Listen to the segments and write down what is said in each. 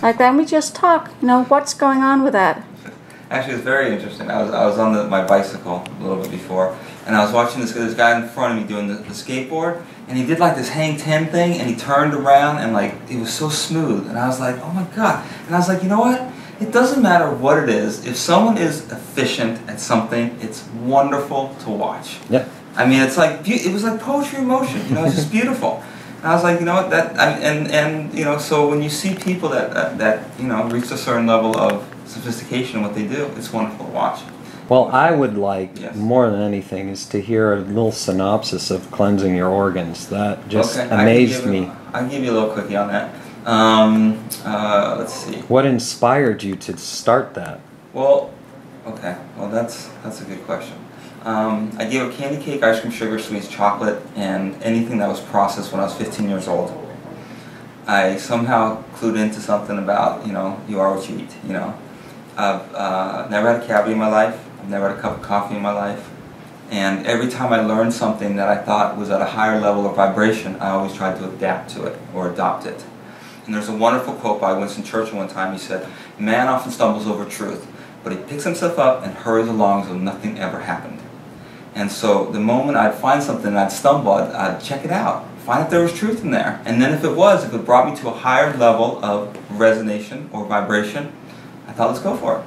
Like, let me just talk. You know, what's going on with that? Actually, it's very interesting. I was on my bicycle a little bit before, and I was watching this guy in front of me doing the skateboard, and he did like this hang 10 thing, and he turned around, and like, it was so smooth, and I was like, oh my God. And I was like, you know what? It doesn't matter what it is. If someone is efficient at something, it's wonderful to watch. Yeah. I mean, it's like, it was like poetry in motion, you know, it's just beautiful. And I was like, you know what, and you know, so when you see people that you know, reach a certain level of sophistication in what they do, it's wonderful to watch. Well, I would like, yes, more than anything, is to hear a little synopsis of cleansing your organs. That just okay, amazed me. I'll give you a little quickie on that. Let's see. What inspired you to start that? Well, okay, well that's a good question. I gave up candy cake, ice cream, sugar, sweets, chocolate, and anything that was processed when I was 15 years old. I somehow clued into something about, you know, you are what you eat, you know. I've never had a cavity in my life. I've never had a cup of coffee in my life. And every time I learned something that I thought was at a higher level of vibration, I always tried to adapt to it or adopt it. And there's a wonderful quote by Winston Churchill one time. He said, "Man often stumbles over truth, but he picks himself up and hurries along as though nothing ever happened." And so the moment I'd find something and I'd stumble, I'd check it out, find if there was truth in there. And then if it was, if it brought me to a higher level of resonation or vibration, I thought, let's go for it.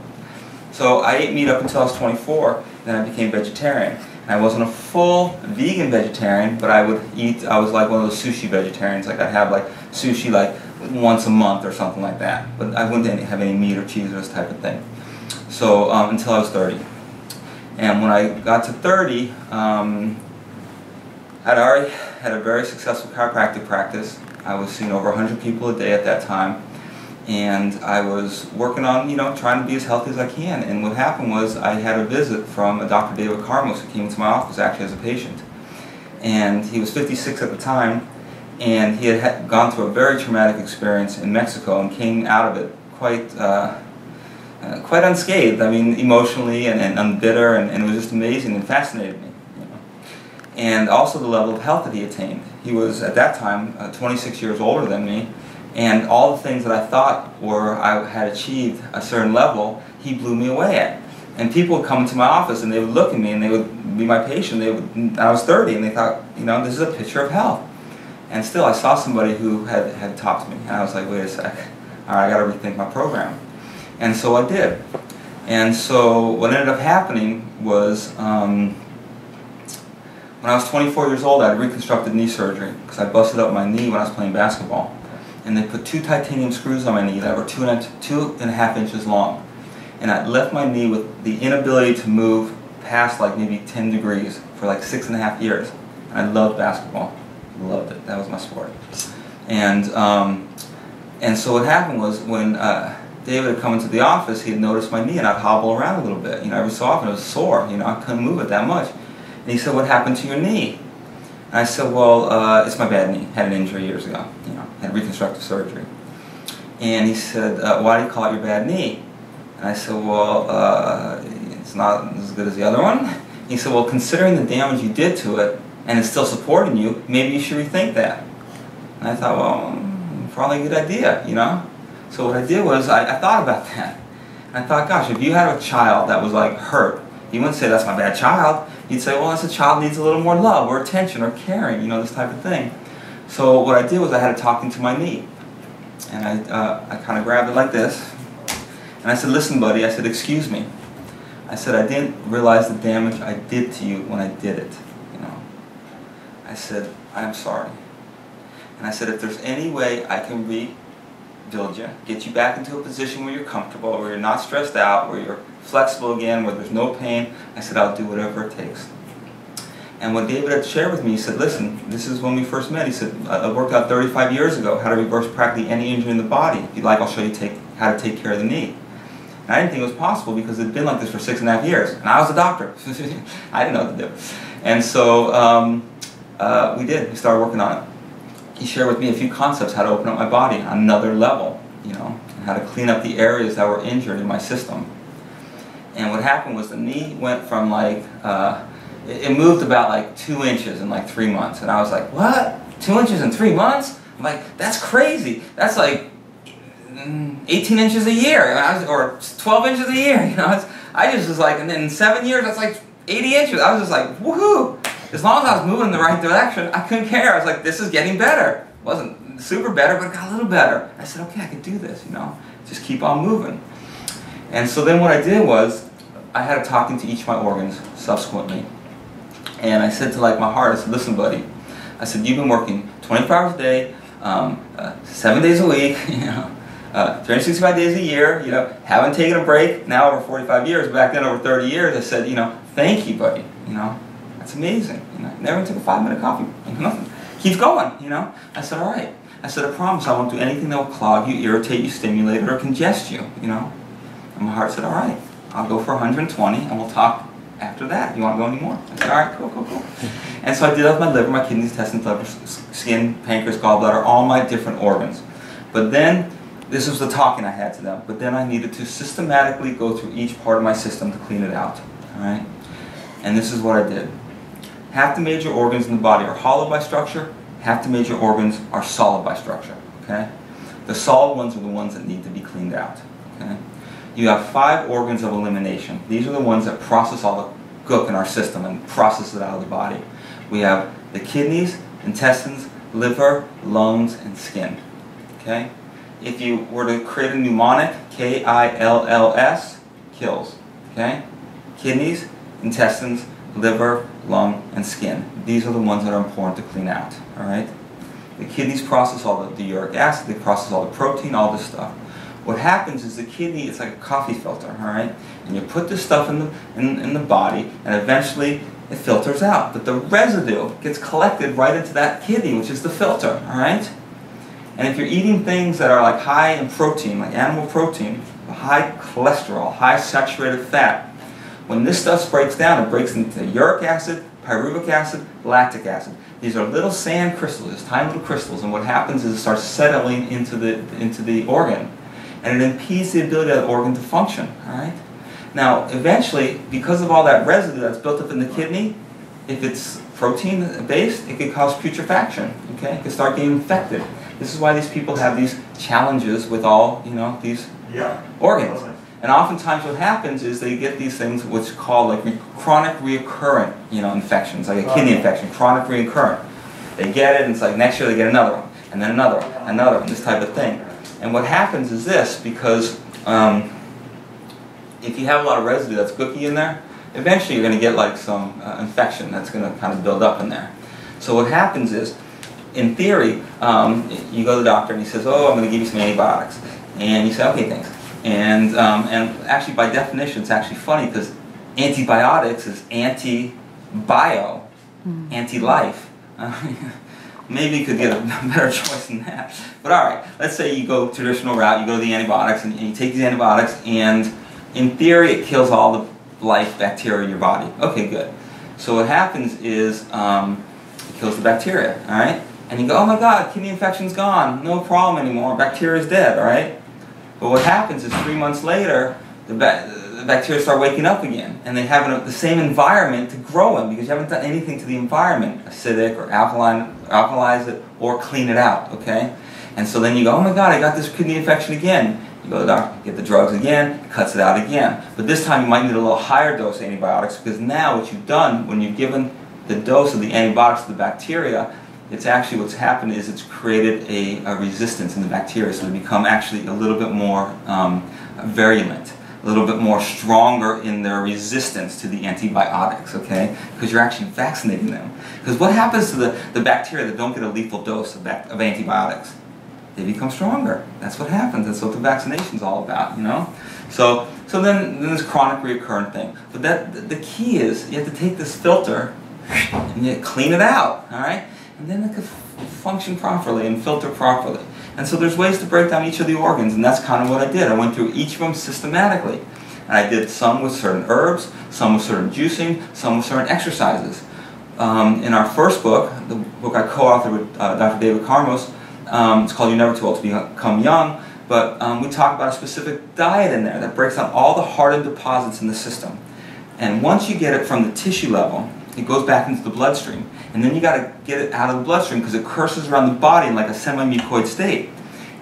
So I ate meat up until I was 24, then I became vegetarian. And I wasn't a full vegan vegetarian, but I would eat, I was like one of those sushi vegetarians, like I'd have like sushi like once a month or something like that. But I wouldn't have any meat or cheese or this type of thing. So until I was 30. And when I got to 30, I'd already had a very successful chiropractic practice. I was seeing over 100 people a day at that time. And I was working on, you know, trying to be as healthy as I can. And what happened was I had a visit from a Dr. David Carmos who came into my office actually as a patient. And he was 56 at the time, and he had gone through a very traumatic experience in Mexico and came out of it quite unscathed. I mean, emotionally and unbitter, and it was just amazing and fascinated me. You know? And also the level of health that he attained. He was, at that time, 26 years older than me, and all the things that I thought I had achieved a certain level, he blew me away at. And people would come into my office and they would look at me and they would be my patient. I was 30 and they thought, you know, this is a picture of health. And still, I saw somebody who had talked to me, and I was like, wait a sec, all right, I got to rethink my program. And so I did. And so what ended up happening was, when I was 24 years old, I had reconstructed knee surgery because I busted up my knee when I was playing basketball. And they put 2 titanium screws on my knee that were 2.5 inches long. And I left my knee with the inability to move past like maybe 10 degrees for like 6.5 years. And I loved basketball. Loved it. That was my sport. And so what happened was when David had come into the office, he had noticed my knee and I'd hobble around a little bit. You know, every so often it was sore. You know, I couldn't move it that much. And he said, "What happened to your knee?" And I said, "Well, it's my bad knee. Had an injury years ago. You know, had reconstructive surgery." And he said, "Why do you call it your bad knee?" And I said, "Well, it's not as good as the other one." He said, "Well, considering the damage you did to it, and it's still supporting you, maybe you should rethink that." And I thought, well, probably a good idea, you know? So what I did was, I thought about that. And I thought, gosh, if you had a child that was like hurt, you wouldn't say, "That's my bad child." You'd say, "Well, that's a child needs a little more love or attention or caring," you know, this type of thing. So what I did was I had it talk into my knee. And I kind of grabbed it like this. And I said, "Listen, buddy," I said, "excuse me." I said, "I didn't realize the damage I did to you when I did it, you know." I said, "I am sorry." And I said, "If there's any way I can rebuild you, get you back into a position where you're comfortable, where you're not stressed out, where you're flexible again, where there's no pain," I said, "I'll do whatever it takes." And what David had shared with me, he said, "Listen, this is when we first met." He said, "I worked out 35 years ago how to reverse practically any injury in the body. If you'd like, I'll show you how to take care of the knee." And I didn't think it was possible because it had been like this for 6.5 years. And I was a doctor. I didn't know what to do. And so we did. We started working on it. He shared with me a few concepts, how to open up my body on another level, you know, and how to clean up the areas that were injured in my system. And what happened was the knee went from like, it moved about like 2 inches in like 3 months. And I was like, what? 2 inches in 3 months? I'm like, that's crazy. That's like 18 inches a year, or 12 inches a year. You know, I just was like, and then in 7 years, that's like 80 inches. I was just like, woohoo! As long as I was moving in the right direction, I couldn't care. I was like, this is getting better. It wasn't super better, but it got a little better. I said, okay, I can do this. You know, just keep on moving. And so then what I did was, I had a talking to each of my organs subsequently. And I said to like my heart, I said, listen buddy, I said, you've been working 24 hours a day, 7 days a week, you know, 365 days a year, you know, haven't taken a break now over 45 years, back then over 30 years. I said, you know, thank you buddy, you know, that's amazing. You know, never took a 5-minute coffee, nothing. Keeps going, you know. I said, all right. I said, I promise I won't do anything that will clog you, irritate you, stimulate, or congest you, you know. And my heart said, all right, I'll go for 120 and we'll talk after that. You want to go anymore? I said, all right, cool. And so I did that with my liver, my kidneys, intestines, liver, skin, pancreas, gallbladder, all my different organs. But then, this was the talking I had to them, but then I needed to systematically go through each part of my system to clean it out, all right? And this is what I did. Half the major organs in the body are hollow by structure, half the major organs are solid by structure, okay? The solid ones are the ones that need to be cleaned out, okay? You have 5 organs of elimination. These are the ones that process all the gook in our system and process it out of the body. We have the kidneys, intestines, liver, lungs, and skin, okay? If you were to create a mnemonic, K-I-L-L-S, kills, okay? Kidneys, intestines, liver, lung, and skin. These are the ones that are important to clean out, all right? The kidneys process all the uric acid, they process all the protein, all this stuff. What happens is the kidney, it's like a coffee filter, all right? And you put this stuff in the body, and eventually it filters out. But the residue gets collected right into that kidney, which is the filter, all right? And if you're eating things that are like high in protein, like animal protein, high cholesterol, high saturated fat, when this stuff breaks down, it breaks into uric acid, pyruvic acid, lactic acid. These are little sand crystals, just tiny little crystals, and what happens is it starts settling into the organ. And it impedes the ability of the organ to function, all right? Now, eventually, because of all that residue that's built up in the kidney, if it's protein-based, it could cause putrefaction, okay? It could start getting infected. This is why these people have these challenges with all, you know, these organs. And oftentimes what happens is they get these things which are called like chronic recurrent, you know, infections, like a kidney infection, chronic recurrent. They get it and it's like next year they get another one, and then another one, this type of thing. And what happens is this, because if you have a lot of residue that's gooky in there, eventually you're going to get like some infection that's going to kind of build up in there. So what happens is, in theory, you go to the doctor and he says, oh, I'm going to give you some antibiotics. And you say, okay, thanks. And actually by definition it's actually funny because antibiotics is anti-bio, anti-life. Maybe you could get a better choice than that. But alright, let's say you go traditional route, you go to the antibiotics and you take these antibiotics and in theory it kills all the life bacteria in your body. Okay, good. So what happens is it kills the bacteria, alright? And you go, oh my god, kidney infection's gone, no problem anymore, bacteria's dead, alright? But what happens is 3 months later, the bacteria start waking up again, and they have the same environment to grow in because you haven't done anything to the environment, acidic or alkalize it or clean it out, okay? And so then you go, oh my god, I got this kidney infection again. You go to the doctor, get the drugs again, it cuts it out again. But this time you might need a little higher dose of antibiotics because now what you've done, when you've given the dose of the antibiotics to the bacteria, it's actually what's happened is it's created a resistance in the bacteria, so they become actually a little bit more virulent, a little bit more stronger in their resistance to the antibiotics, okay? Because you're actually vaccinating them. Because what happens to the bacteria that don't get a lethal dose of antibiotics? They become stronger. That's what happens. That's what the vaccination's all about, you know? So then this chronic recurrent thing. But the key is you have to take this filter and you clean it out, all right? And then it could function properly and filter properly. And so there's ways to break down each of the organs, and that's kind of what I did. I went through each of them systematically. And I did some with certain herbs, some with certain juicing, some with certain exercises. In our first book, the book I co-authored with Dr. David Karmos, it's called You're Never Too Old to Become Young, but we talk about a specific diet in there that breaks down all the hardened deposits in the system. And once you get it from the tissue level, it goes back into the bloodstream. And then you got to get it out of the bloodstream because it curses around the body in like a semi-mucoid state.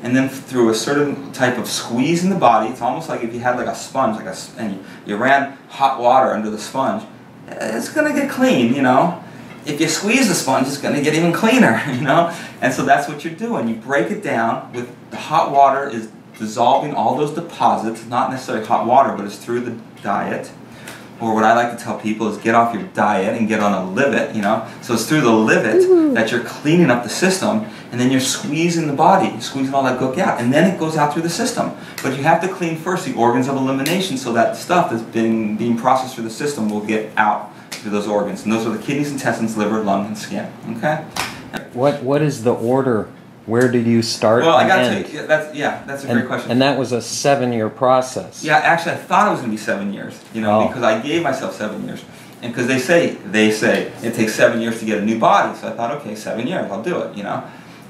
and then through a certain type of squeeze in the body, it's almost like if you had like a sponge, and you ran hot water under the sponge, it's going to get clean, you know. If you squeeze the sponge, it's going to get even cleaner, you know. And so that's what you're doing. You break it down with the hot water is dissolving all those deposits, not necessarily hot water, but it's through the diet. Or what I like to tell people is get off your diet and get on a Livet, you know. So it's through the Livet that you're cleaning up the system, and then you're squeezing the body, squeezing all that gook out, and then it goes out through the system. But you have to clean first the organs of elimination so that stuff that's been being processed through the system will get out through those organs. And those are the kidneys, intestines, liver, lung, and skin. Okay? What is the order? Where did you start? Well, I got and to. That's a great question. And that was a 7-year process. Yeah, actually, I thought it was going to be 7 years. You know, because I gave myself 7 years, and because they say it takes 7 years to get a new body. So I thought, okay, 7 years, I'll do it. You know,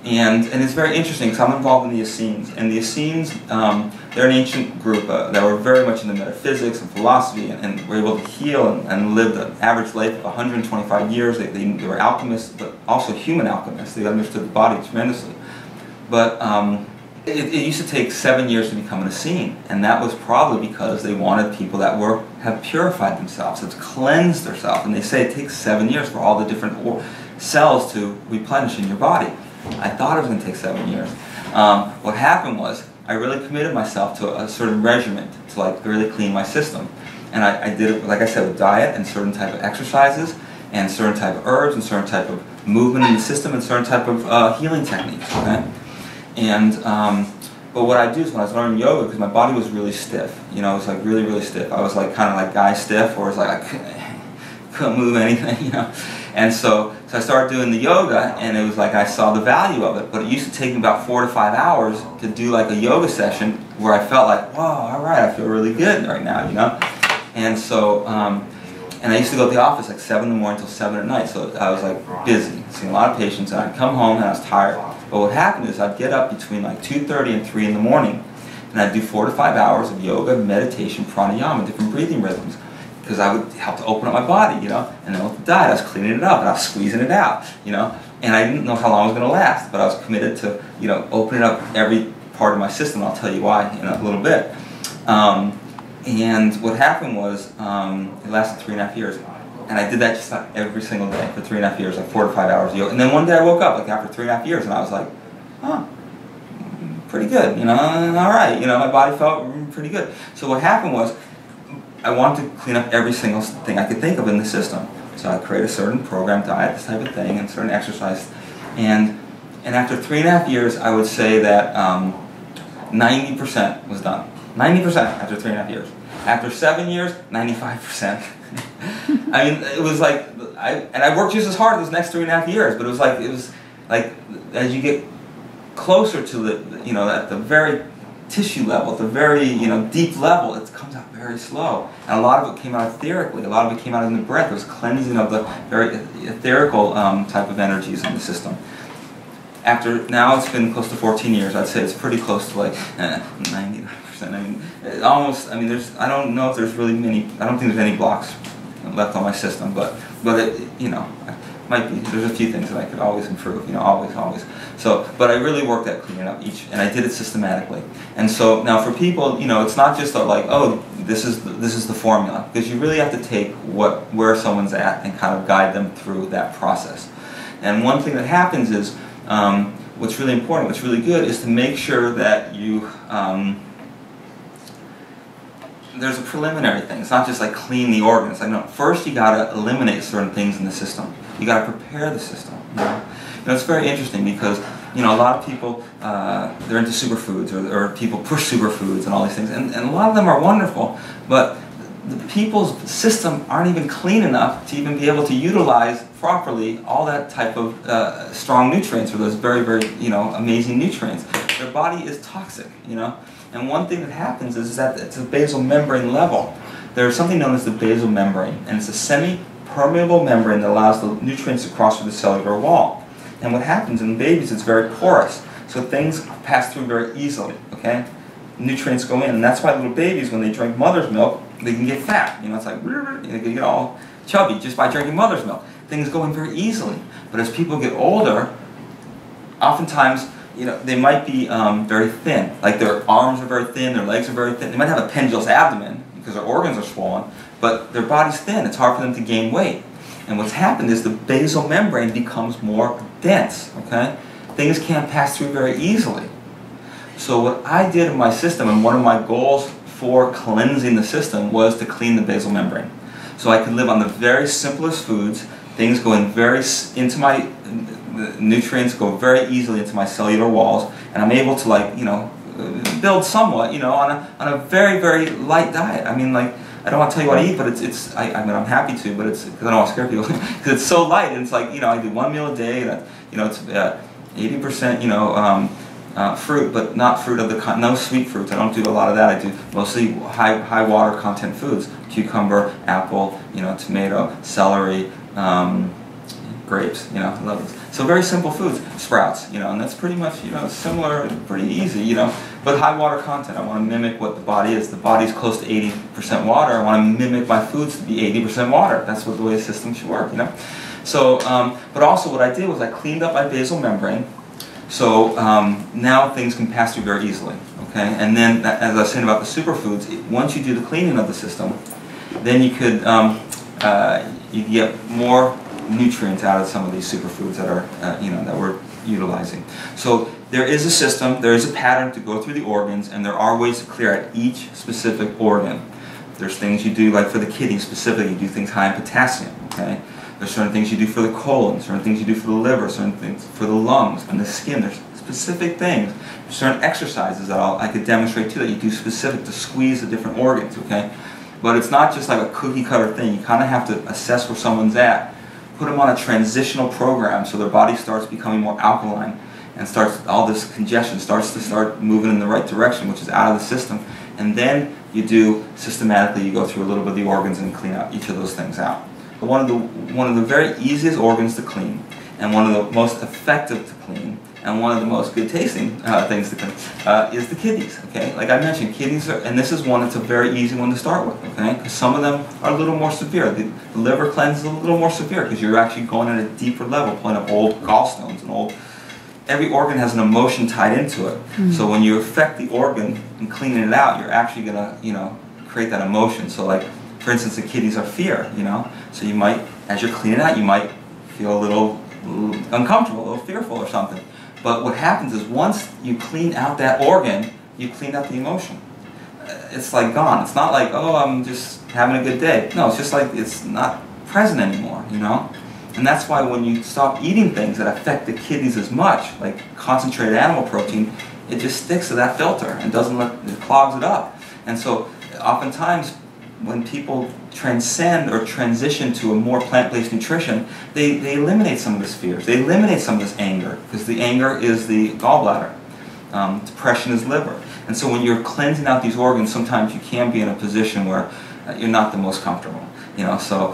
and it's very interesting because I'm involved in the Essenes, and the Essenes, they're an ancient group that were very much into metaphysics and philosophy, and were able to heal and lived an average life of 125 years. They were alchemists, but also human alchemists. They understood the body tremendously. But it used to take 7 years to become an Essene, and that was probably because they wanted people that have purified themselves, have cleansed themselves. And they say it takes 7 years for all the different cells to replenish in your body. I thought it was going to take 7 years. What happened was I really committed myself to a certain regimen to like really clean my system, and I did it, like I said, with diet and certain type of exercises and certain type of herbs and certain type of movement in the system and certain type of healing techniques. Okay? And but what I do is when I was learning yoga, because my body was really stiff, you know, it was like really, really stiff. I was like kind of like guy stiff, or it's like I couldn't move anything, you know. And so I started doing the yoga, and it was like I saw the value of it. But it used to take me about 4 to 5 hours to do like a yoga session where I felt like, whoa, all right, I feel really good right now, you know. And so and I used to go to the office like 7 in the morning till 7 at night. So I was like busy, seeing a lot of patients, and I'd come home and I was tired. But what happened is I'd get up between like 2:30 and 3 in the morning, and I'd do 4 to 5 hours of yoga, meditation, pranayama, different breathing rhythms, because I would help to open up my body, you know. And then with the diet, I was cleaning it up and I was squeezing it out, you know. And I didn't know how long it was going to last, but I was committed to, you know, opening up every part of my system. I'll tell you why in a little bit. And what happened was it lasted 3.5 years. And I did that just like every single day for 3.5 years, like 4 to 5 hours of yoga. And then one day I woke up like after 3.5 years, and I was like, oh, pretty good, you know, all right, you know, my body felt pretty good. So what happened was I wanted to clean up every single thing I could think of in the system. So I created a certain program, diet, this type of thing, and certain exercise. And after 3.5 years, I would say that 90% was done. 90% after 3.5 years. After 7 years, 95%. I mean, it was like, I worked just as hard those next 3.5 years, but it was like as you get closer to the, you know, at the very tissue level, at the very, you know, deep level, it comes out very slow. And a lot of it came out etherically. A lot of it came out in the breath. It was cleansing of the very etherical type of energies in the system. After, now it's been close to 14 years, I'd say it's pretty close to like 99%. I mean, almost, I mean, I don't know if there's really many, I don't think there's any blocks left on my system, but it, you know, might be, there's a few things that I could always improve, you know, always. So, but I really worked at cleaning up each, and I did it systematically. And so now for people, you know, it's not just like, oh, this is the formula, because you really have to take where someone's at and kind of guide them through that process. And one thing that happens is, what's really important, what's really good, is to make sure that you, there's a preliminary thing. It's not just like clean the organs. Like, no, first you got to eliminate certain things in the system. You got to prepare the system. You know, it's very interesting because, you know, a lot of people, they're into superfoods, or people push superfoods and all these things, and a lot of them are wonderful, but the people's system aren't even clean enough to even be able to utilize properly all that type of strong nutrients, or those very, very, you know, amazing nutrients. Their body is toxic, you know. And one thing that happens is that it's a basal membrane level. There's something known as the basal membrane, and it's a semi-permeable membrane that allows the nutrients to cross through the cellular wall. And what happens in babies, it's very porous, so things pass through very easily, okay? Nutrients go in, and that's why little babies, when they drink mother's milk, they can get fat. You know, it's like, they can get all chubby just by drinking mother's milk. Things go in very easily. But as people get older, oftentimes you know, they might be very thin. Like their arms are very thin, their legs are very thin. They might have a pendulous abdomen because their organs are swollen, but their body's thin. It's hard for them to gain weight. And what's happened is the basal membrane becomes more dense, okay? Things can't pass through very easily. So what I did in my system, and one of my goals for cleansing the system, was to clean the basal membrane. So I could live on the very simplest foods, things go in into my, the nutrients go very easily into my cellular walls, and I'm able to, like, you know, build somewhat, you know, on a very, very light diet. I mean, like, I don't want to tell you what I eat, but I mean, I'm happy to, but it's, because I don't want to scare people, because it's so light, and it's like, you know, I do one meal a day, and, you know, it's 80%, you know, fruit, but not fruit of the, no sweet fruits. I don't do a lot of that. I do mostly high water content foods, cucumber, apple, you know, tomato, celery, grapes, you know, I love those. So very simple foods, sprouts, you know, and that's pretty much, you know, similar, pretty easy, you know, but high water content. I want to mimic what the body is. The body's close to 80% water. I want to mimic my foods to be 80% water. That's what the way the system should work, you know. So, but also what I did was I cleaned up my basal membrane. So now things can pass through very easily, okay? And then, as I was saying about the superfoods, once you do the cleaning of the system, then you could you get more nutrients out of some of these superfoods that are, you know, that we're utilizing. So there is a system, there is a pattern to go through the organs, and there are ways to clear out each specific organ. There's things you do, like for the kidney specifically, you do things high in potassium, okay? There's certain things you do for the colon, certain things you do for the liver, certain things for the lungs and the skin. There's specific things. There's certain exercises that I could demonstrate too that you do specific to squeeze the different organs, okay? But it's not just like a cookie cutter thing. You kind of have to assess where someone's at, put them on a transitional program so their body starts becoming more alkaline and starts, all this congestion starts to moving in the right direction, which is out of the system. And then you do, systematically, you go through a little bit of the organs and clean out each of those things out. One of the very easiest organs to clean, and one of the most effective to clean, and one of the most good tasting things to clean, is the kidneys. Okay, like I mentioned, kidneys are, and this is one that's a very easy one to start with. Okay, because some of them are a little more severe. The liver cleanse is a little more severe because you're actually going at a deeper level, pulling up old gallstones and old. Every organ has an emotion tied into it. Mm-hmm. So when you affect the organ and cleaning it out, you're actually gonna, you know, create that emotion. So like, for instance, the kidneys are fear, you know? So you might, as you're cleaning it out, you might feel a little uncomfortable, a little fearful or something. But what happens is once you clean out that organ, you clean out the emotion. It's like gone. It's not like, oh, I'm just having a good day. No, it's just like it's not present anymore, you know? And that's why when you stop eating things that affect the kidneys as much, like concentrated animal protein, it just sticks to that filter and doesn't it clogs it up. And so oftentimes, when people transcend or transition to a more plant-based nutrition, they eliminate some of this fears. They eliminate some of this anger, because the anger is the gallbladder. Depression is liver. And so when you're cleansing out these organs, sometimes you can be in a position where you're not the most comfortable, you know, so,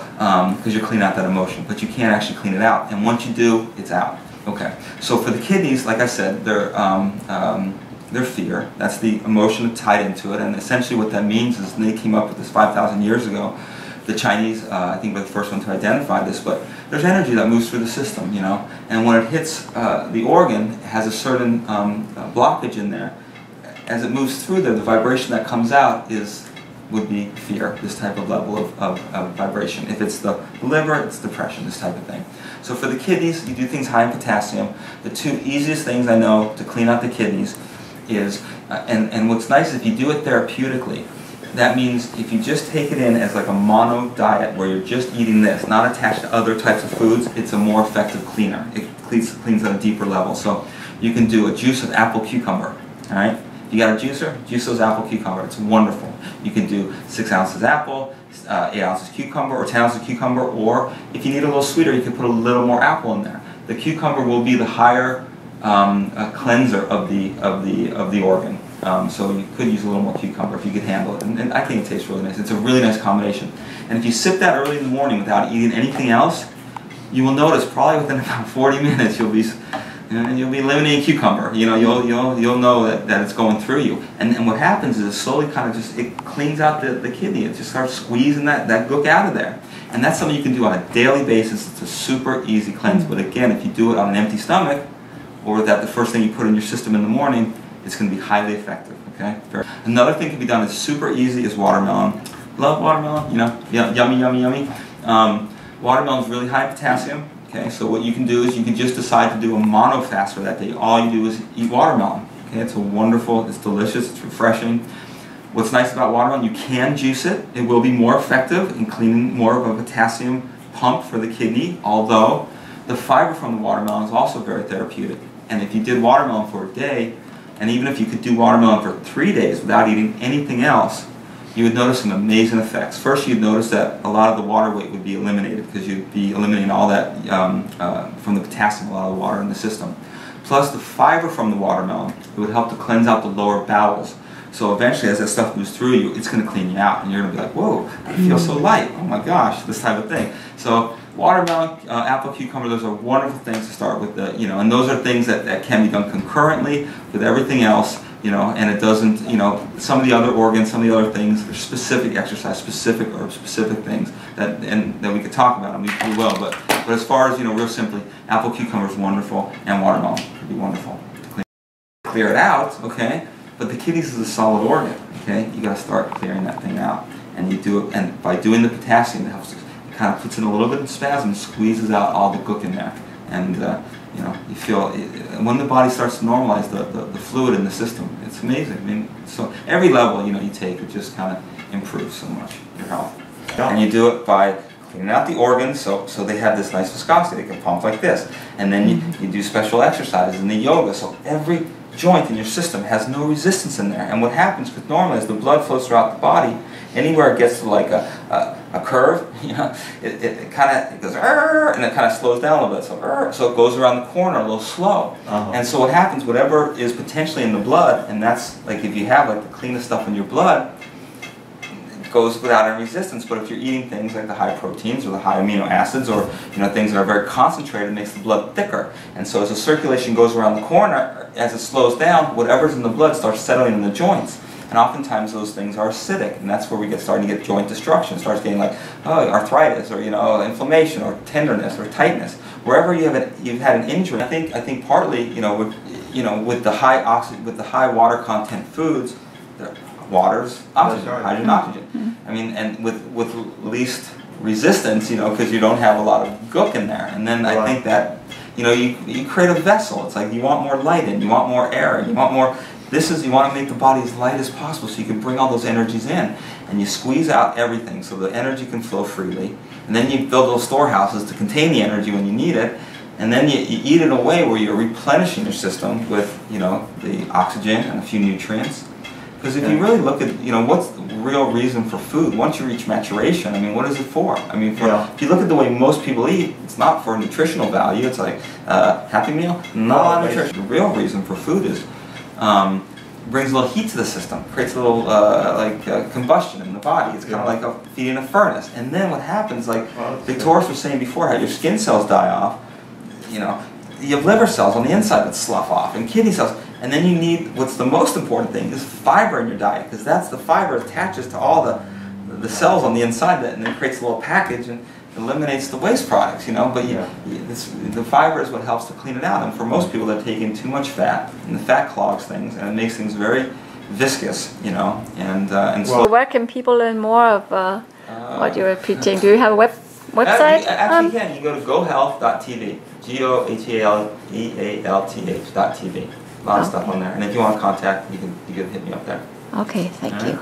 because you're cleaning out that emotion, but you can't actually clean it out. And once you do, it's out. Okay. So for the kidneys, like I said, they're fear. That's the emotion tied into it, and essentially what that means is, and they came up with this 5,000 years ago. The Chinese, I think, were the first one to identify this, but there's energy that moves through the system, you know, and when it hits the organ, it has a certain blockage in there. As it moves through there, the vibration that comes out would be fear, this type of level of vibration. If it's the liver, it's depression, this type of thing. So for the kidneys, you do things high in potassium. The two easiest things I know to clean out the kidneys is, and what's nice is if you do it therapeutically, that means if you just take it in as like a mono diet where you're just eating this, not attached to other types of foods, it's a more effective cleaner. It cleans at a deeper level. So you can do a juice of apple cucumber, all right? You got a juicer? Juice those apple cucumber. It's wonderful. You can do 6 ounces apple, 8 ounces cucumber, or 10 ounces cucumber, or if you need a little sweeter, you can put a little more apple in there. The cucumber will be the higher cleanser of the organ. So you could use a little more cucumber if you could handle it. And I think it tastes really nice. It's a really nice combination. And if you sip that early in the morning without eating anything else, you will notice probably within about 40 minutes you'll be eliminating cucumber. You know, you'll know that it's going through you. And what happens is it slowly kind of it cleans out the kidney. It just starts squeezing that gook out of there. And that's something you can do on a daily basis. It's a super easy cleanse. But again, if you do it on an empty stomach, or that the first thing you put in your system in the morning, it's going to be highly effective. Okay. Another thing can be done is super easy is watermelon. Love watermelon, you know, yummy, yummy, yummy. Watermelon is really high in potassium. Okay, so what you can do is you can just decide to do a mono fast for that day. All you do is eat watermelon. Okay, it's it's delicious, it's refreshing. What's nice about watermelon, you can juice it. It will be more effective in cleaning more of a potassium pump for the kidney, although the fiber from the watermelon is also very therapeutic. And if you did watermelon for a day, and even if you could do watermelon for 3 days without eating anything else, you would notice some amazing effects. First, you'd notice that a lot of the water weight would be eliminated because you'd be eliminating all that from the potassium, a lot of the water in the system. Plus, the fiber from the watermelon, it would help to cleanse out the lower bowels. So eventually, as that stuff moves through you, it's going to clean you out, and you're going to be like, whoa, I feel so light. Oh my gosh, this type of thing. So watermelon, apple, cucumber, those are wonderful things to start with. And those are things that can be done concurrently with everything else. And it doesn't, some of the other organs, some of the other things, there's specific exercise, specific herbs, specific things that we could talk about, and we will. But as far as, real simply, apple, cucumber is wonderful, and watermelon would be wonderful to clear it out, okay? But the kidneys is a solid organ, okay? You got to start clearing that thing out, and you do it, and by doing the potassium, it helps. It kind of puts in a little bit of spasm, squeezes out all the gook in there, and you feel when the body starts to normalize the fluid in the system. It's amazing. I mean, so every level you take, it just kind of improves so much your health. Yeah. And you do it by cleaning out the organs, so they have this nice viscosity. They can pump like this, and then you do special exercises and the yoga. So every joint in your system has no resistance in there. And what happens with normally as the blood flows throughout the body, anywhere it gets to like a curve, it kind of goes and it kind of slows down a little bit. So it goes around the corner a little slow. And so what happens, whatever is potentially in the blood, and that's like if you have like the cleanest stuff in your blood, it goes without any resistance. But if you're eating things like the high proteins or the high amino acids or things that are very concentrated, it makes the blood thicker. And so as the circulation goes around the corner, as it slows down, whatever's in the blood starts settling in the joints. And oftentimes those things are acidic, and that's where we starting to get joint destruction. It starts getting like arthritis, or inflammation, or tenderness, or tightness. Wherever you've had an injury, I think partly with the high water content foods, water's oxygen, hydrogen, oxygen. I mean, and with least resistance, because you don't have a lot of gook in there. And then I think that you create a vessel. It's like you want more light in, you want more air, and you want more. You want to make the body as light as possible so you can bring all those energies in, and you squeeze out everything so the energy can flow freely, and then you build little storehouses to contain the energy when you need it, and then you eat in a way where you're replenishing your system with the oxygen and a few nutrients. Because if you really look at what's the real reason for food once you reach maturation, I mean, what is it for? I mean, if you look at the way most people eat, it's not for nutritional value. It's like Happy Meal, not a lot of nutrition. The real reason for food is brings a little heat to the system, creates a little combustion in the body. It's kind of like feeding a furnace. And then what happens, like Victoria was saying before, how your skin cells die off, you have liver cells on the inside that slough off, and kidney cells. And then you need, what's the most important thing, is fiber in your diet, because that's the fiber attaches to all the cells on the inside, and then creates a little package and eliminates the waste products, but the fiber is what helps to clean it out. And for most people, they're taking too much fat, and the fat clogs things, and it makes things very viscous, and so. Where can people learn more of what you're preaching? Do you have a website? Actually, you can. You go to gohealth.tv, GOHEALTH.tv. A lot of stuff on there, and if you want to contact, you can hit me up there. Okay, thank you.